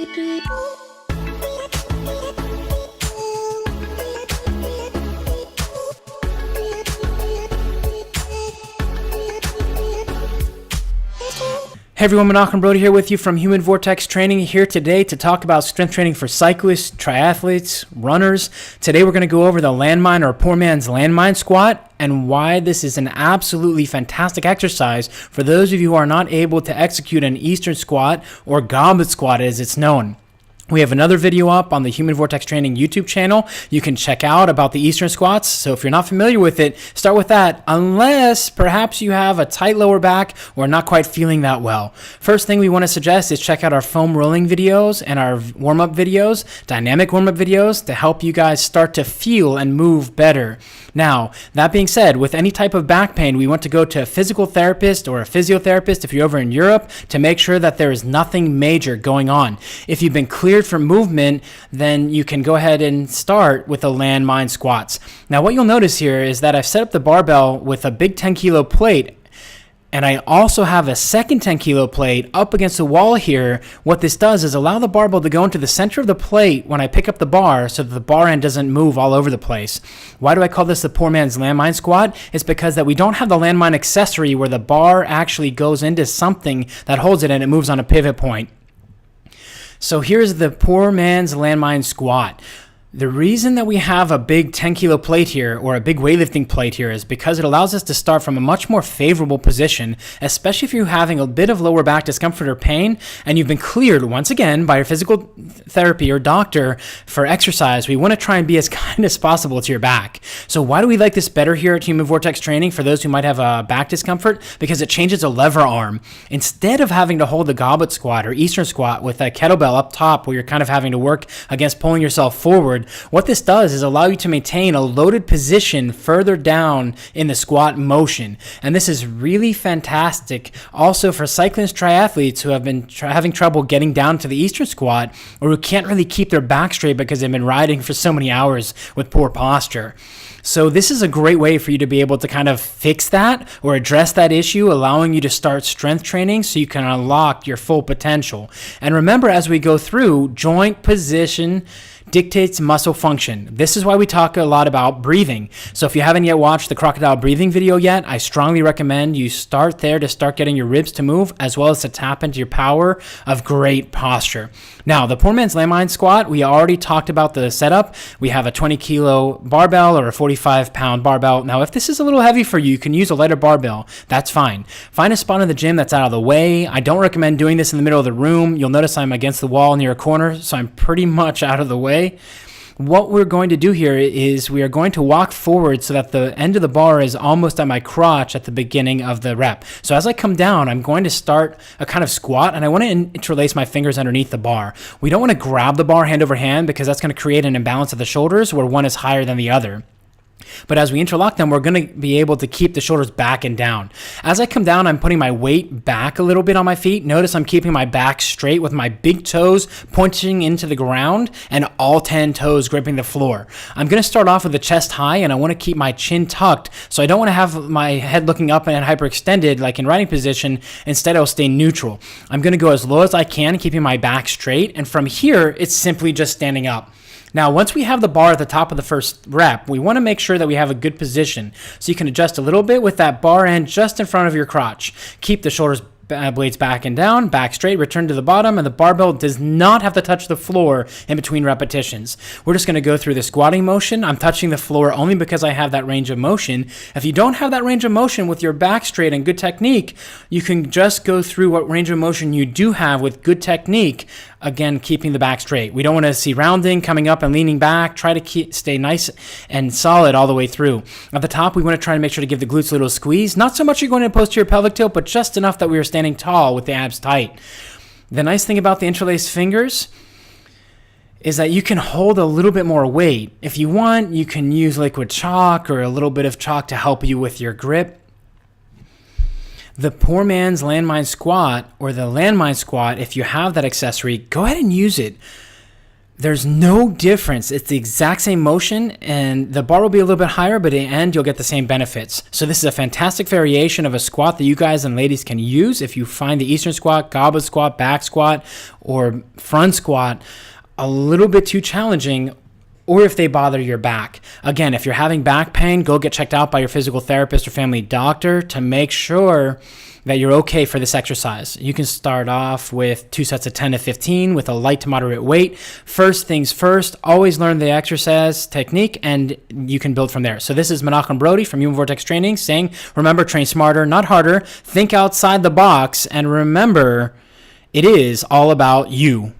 Hey everyone, Menachem Brodie here with you from Human Vortex Training, here today to talk about strength training for cyclists, triathletes, runners. Today we're going to go over the landmine or poor man's landmine squat and why this is an absolutely fantastic exercise for those of you who are not able to execute an Eastern squat or goblet squat as it's known. We have another video up on the Human Vortex Training YouTube channel you can check out about the Eastern squats. So if you're not familiar with it, start with that, unless perhaps you have a tight lower back or not quite feeling that well. First thing we want to suggest is check out our foam rolling videos and our warm-up videos, dynamic warm-up videos, to help you guys start to feel and move better. Now, that being said, with any type of back pain, we want to go to a physical therapist or a physiotherapist if you're over in Europe to make sure that there is nothing major going on. If you've been cleared for movement, then you can go ahead and start with the landmine squats. Now, what you'll notice here is that I've set up the barbell with a big 10 kilo plate, and I also have a second 10 kilo plate up against the wall here. What this does is allow the barbell to go into the center of the plate when I pick up the bar so that the bar end doesn't move all over the place. Why do I call this the poor man's landmine squat? It's because that we don't have the landmine accessory where the bar actually goes into something that holds it and it moves on a pivot point. So here's the poor man's landmine squat. The reason that we have a big 10 kilo plate here or a big weightlifting plate here is because it allows us to start from a much more favorable position, especially if you're having a bit of lower back discomfort or pain and you've been cleared once again by your physical therapy or doctor for exercise. We want to try and be as kind as possible to your back. So why do we like this better here at Human Vortex Training for those who might have a back discomfort? Because it changes a lever arm. Instead of having to hold the goblet squat or Eastern squat with a kettlebell up top where you're kind of having to work against pulling yourself forward, what this does is allow you to maintain a loaded position further down in the squat motion. And this is really fantastic also for cyclists, triathletes who have been having trouble getting down to the Eastern squat or who can't really keep their back straight because they've been riding for so many hours with poor posture. So this is a great way for you to be able to kind of fix that or address that issue, allowing you to start strength training so you can unlock your full potential. And remember, as we go through, joint position dictates muscle function. This is why we talk a lot about breathing. So if you haven't yet watched the crocodile breathing video yet, I strongly recommend you start there to start getting your ribs to move as well as to tap into your power of great posture. Now, the poor man's landmine squat, we already talked about the setup. We have a 20 kilo barbell or a 45-pound barbell. Now, if this is a little heavy for you, you can use a lighter barbell. That's fine. Find a spot in the gym that's out of the way. I don't recommend doing this in the middle of the room. You'll notice I'm against the wall near a corner, so I'm pretty much out of the way. What we're going to do here is we are going to walk forward so that the end of the bar is almost at my crotch at the beginning of the rep. So as I come down, I'm going to start a kind of squat, and I want to interlace my fingers underneath the bar. We don't want to grab the bar hand over hand because that's going to create an imbalance of the shoulders where one is higher than the other. But as we interlock them, we're going to be able to keep the shoulders back and down. As I come down, I'm putting my weight back a little bit on my feet. Notice I'm keeping my back straight with my big toes pointing into the ground and all 10 toes gripping the floor. I'm going to start off with the chest high, and I want to keep my chin tucked. So I don't want to have my head looking up and hyperextended like in riding position. Instead, I'll stay neutral. I'm going to go as low as I can, keeping my back straight. And from here, it's simply just standing up. Now, once we have the bar at the top of the first rep, we want to make sure that we have a good position. So you can adjust a little bit with that bar end just in front of your crotch. Keep the shoulders blades back and down, back straight, return to the bottom, and the barbell does not have to touch the floor in between repetitions. We're just going to go through the squatting motion. I'm touching the floor only because I have that range of motion. If you don't have that range of motion with your back straight and good technique, you can just go through what range of motion you do have with good technique, again, keeping the back straight. We don't want to see rounding, coming up and leaning back. Try to stay nice and solid all the way through. At the top, we want to try to make sure to give the glutes a little squeeze. Not so much you're going to posterior pelvic tilt, but just enough that we are standing tall with the abs tight. The nice thing about the interlaced fingers is that you can hold a little bit more weight. If you want, you can use liquid chalk or a little bit of chalk to help you with your grip. The poor man's landmine squat or the landmine squat, if you have that accessory, go ahead and use it. There's no difference. It's the exact same motion, and the bar will be a little bit higher, but in the end, you'll get the same benefits. So this is a fantastic variation of a squat that you guys and ladies can use if you find the Eastern squat, goblet squat, back squat, or front squat a little bit too challenging, or if they bother your back. Again, if you're having back pain, go get checked out by your physical therapist or family doctor to make sure that you're okay for this exercise. You can start off with 2 sets of 10 to 15 with a light to moderate weight. First things first, always learn the exercise technique, and you can build from there. So this is Menachem Brodie from Human Vortex Training saying, remember, train smarter, not harder. Think outside the box, and remember, it is all about you.